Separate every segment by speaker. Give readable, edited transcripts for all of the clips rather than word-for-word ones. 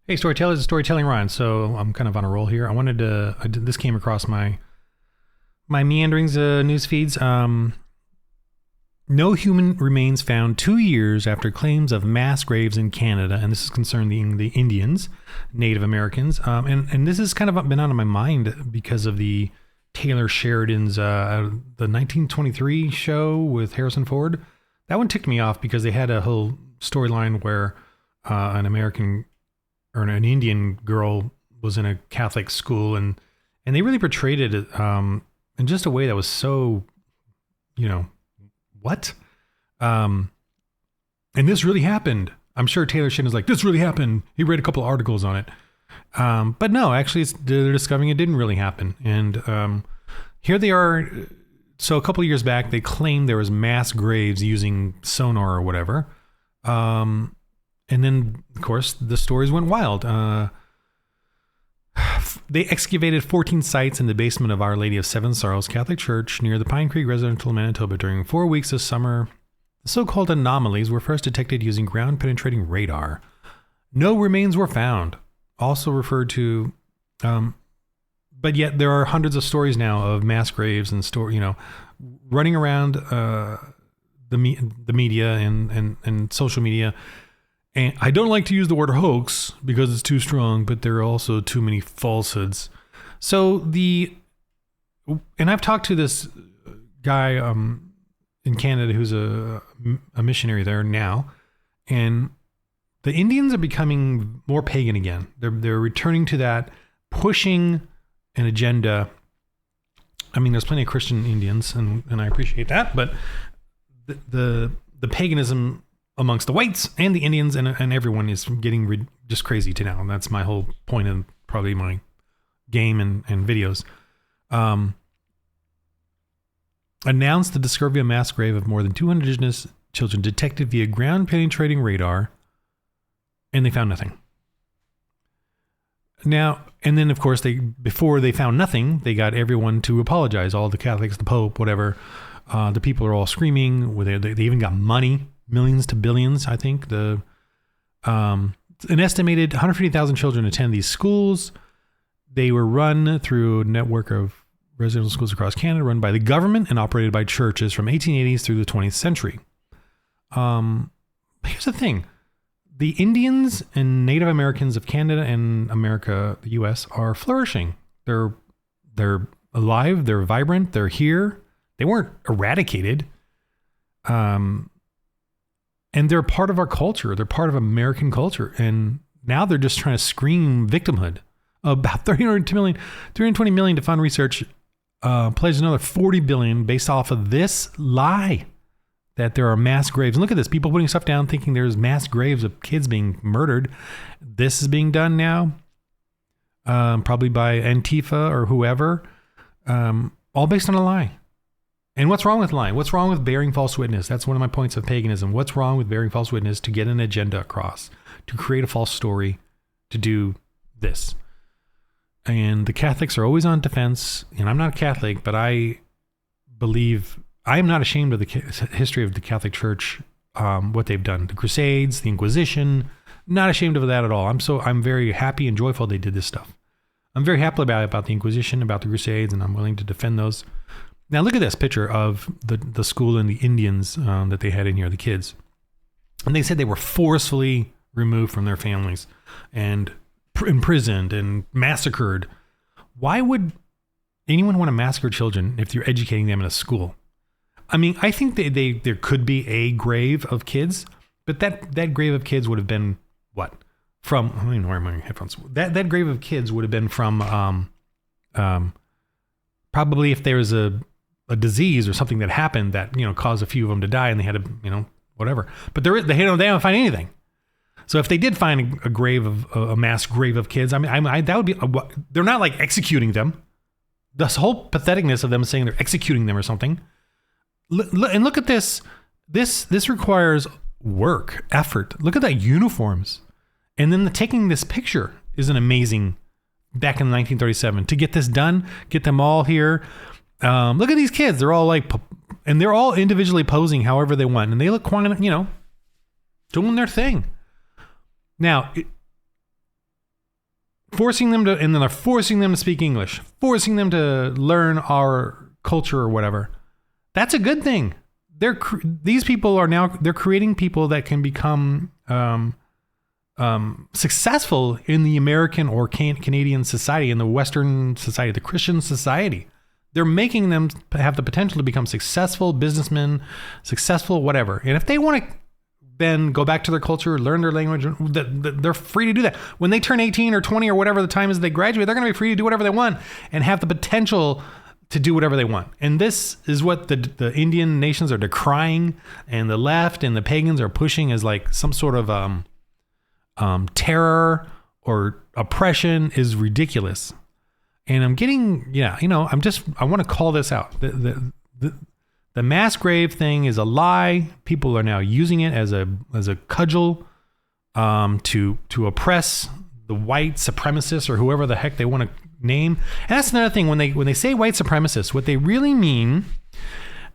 Speaker 1: Hey, storytellers, storytelling Ryan. So I'm kind of on a roll here. This came across my meanderings news feeds. No human remains found 2 years after claims of mass graves in Canada, and this is concerning the Indians, Native Americans. And this has kind of been on my mind because of the Taylor Sheridan's the 1923 show with Harrison Ford. That one ticked me off because they had a whole storyline where an American or an Indian girl was in a Catholic school, and they really portrayed it in just a way that was so, what? And this really happened. I'm sure Taylor Sheridan's like, this really happened. He read a couple of articles on it. But no, actually, they're discovering it didn't really happen. And here they are. So a couple of years back, they claimed there was mass graves using sonar or whatever. And then, of course, the stories went wild. They excavated 14 sites in the basement of Our Lady of Seven Sorrows Catholic Church near the Pine Creek Residential, Manitoba during 4 weeks this summer. The so-called anomalies were first detected using ground-penetrating radar. No remains were found. Also referred to, but yet there are hundreds of stories now of mass graves and running around the media and social media. And I don't like to use the word hoax because it's too strong, but there are also too many falsehoods. So and I've talked to this guy in Canada who's a missionary there now, and the Indians are becoming more pagan again. They're returning to that, pushing an agenda. I mean, there's plenty of Christian Indians, and I appreciate that, but the paganism amongst the whites and the Indians and everyone is getting just crazy to now. And that's my whole point of probably my game and videos. Announced the discovery of a mass grave of more than 200 indigenous children detected via ground-penetrating radar, and they found nothing. Now, and then of course, before they found nothing, they got everyone to apologize. All the Catholics, the Pope, whatever. The people are all screaming. They even got money. Millions to billions, I think. An estimated 150,000 children attend these schools. They were run through a network of residential schools across Canada, run by the government and operated by churches from 1880s through the 20th century. Here's the thing. The Indians and Native Americans of Canada and America, the U.S., are flourishing. They're alive. They're vibrant. They're here. They weren't eradicated. And they're part of our culture. They're part of American culture. And now they're just trying to scream victimhood. About $320 million to fund research, pledged another $40 billion based off of this lie that there are mass graves. And look at this. People putting stuff down thinking there's mass graves of kids being murdered. This is being done now, probably by Antifa or whoever, all based on a lie. And what's wrong with lying? What's wrong with bearing false witness? That's one of my points of paganism. What's wrong with bearing false witness to get an agenda across, to create a false story, to do this? And the Catholics are always on defense. And I'm not a Catholic, but I believe I am not ashamed of the history of the Catholic Church, what they've done, the Crusades, the Inquisition. Not ashamed of that at all. I'm very happy and joyful they did this stuff. I'm very happy about the Inquisition, about the Crusades, and I'm willing to defend those. Now look at this picture of the school and the Indians that they had in here, the kids. And they said they were forcefully removed from their families and imprisoned and massacred. Why would anyone want to massacre children if you're educating them in a school? I mean, I think there could be a grave of kids, but that grave of kids would have been what? From, I don't even know where my headphones. That grave of kids would have been from probably if there was a disease or something that happened that, caused a few of them to die and they had to, whatever. But they don't find anything. So if they did find a mass grave of kids, that would be, they're not like executing them. This whole patheticness of them saying they're executing them or something. And look at this. This requires work, effort. Look at that uniforms. And then taking this picture is an amazing, back in 1937, to get this done, get them all here. Look at these kids. They're all and they're all individually posing however they want. And they look quite, doing their thing. Now, forcing them to, and then they're forcing them to speak English, forcing them to learn our culture or whatever. That's a good thing. These people are now, they're creating people that can become successful in the American or Canadian society, in the Western society, the Christian society. They're making them have the potential to become successful businessmen, successful whatever. And if they want to then go back to their culture, learn their language, they're free to do that. When they turn 18 or 20 or whatever the time is they graduate, they're going to be free to do whatever they want and have the potential to do whatever they want. And this is what the Indian nations are decrying, and the left and the pagans are pushing as like some sort of terror or oppression is ridiculous. And I'm getting, I want to call this out. The mass grave thing is a lie. People are now using it as a cudgel to oppress the white supremacists or whoever the heck they want to name. And that's another thing, when they say white supremacists, what they really mean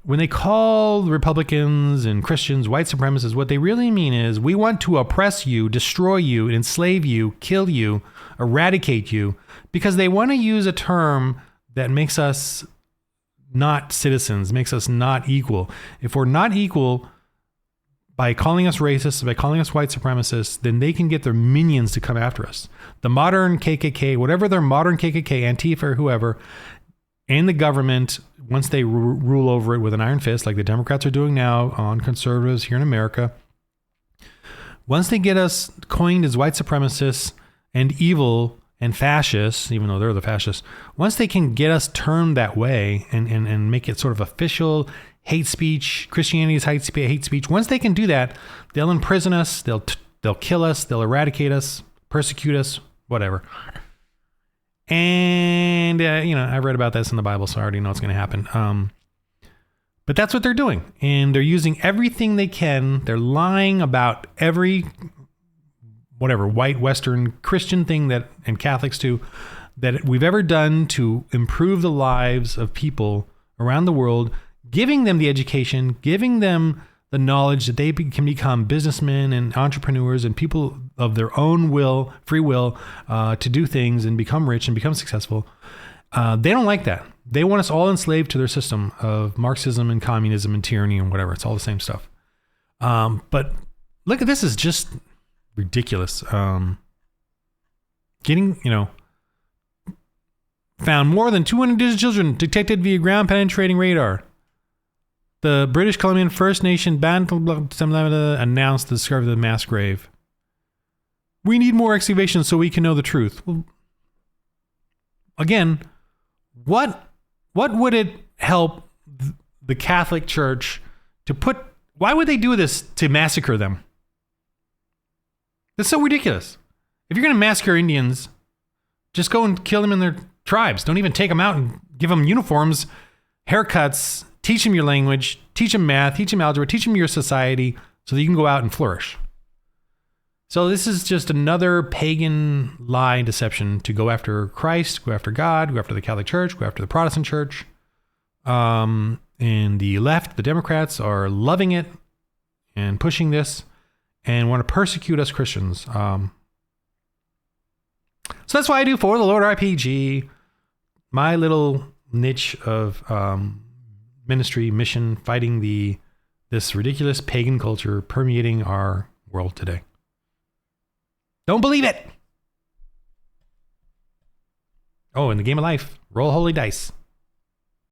Speaker 1: when they call Republicans and Christians white supremacists, what they really mean is we want to oppress you, destroy you, enslave you, kill you, eradicate you, because they want to use a term that makes us not citizens, makes us not equal. If we're not equal, by calling us racists, by calling us white supremacists, then they can get their minions to come after us. The modern KKK, whatever their modern KKK, Antifa or whoever, and the government, once they rule over it with an iron fist, like the Democrats are doing now on conservatives here in America, once they get us coined as white supremacists and evil and fascists, even though they're the fascists, once they can get us turned that way and make it sort of official hate speech, Christianity's hate speech, once they can do that, they'll imprison us, they'll kill us, they'll eradicate us, persecute us, whatever. And, I've read about this in the Bible, so I already know what's going to happen. But that's what they're doing. And they're using everything they can. They're lying about every white Western Christian thing and Catholics too, that we've ever done to improve the lives of people around the world, giving them the education, giving them the knowledge that they can become businessmen and entrepreneurs and people of their own will, free will, to do things and become rich and become successful. They don't like that. They want us all enslaved to their system of Marxism and communism and tyranny and whatever. It's all the same stuff. But look at this, is just ridiculous. Found more than 200 indigenous children detected via ground penetrating radar. The British Columbian First Nation Bantu announced the discovery of the mass grave. We need more excavations so we can know the truth. Well, again, what would it help the Catholic Church to put? Why would they do this to massacre them? That's so ridiculous. If you're going to massacre Indians, just go and kill them in their tribes. Don't even take them out and give them uniforms, haircuts, teach them your language, teach them math, teach them algebra, teach them your society so that you can go out and flourish. So this is just another pagan lie and deception to go after Christ, go after God, go after the Catholic Church, go after the Protestant Church. And the left, the Democrats, are loving it and pushing this and want to persecute us Christians. So that's why I do For the Lord RPG, my little niche of ministry, mission, fighting this ridiculous pagan culture permeating our world today. Don't believe it. Oh, in the game of life, roll holy dice.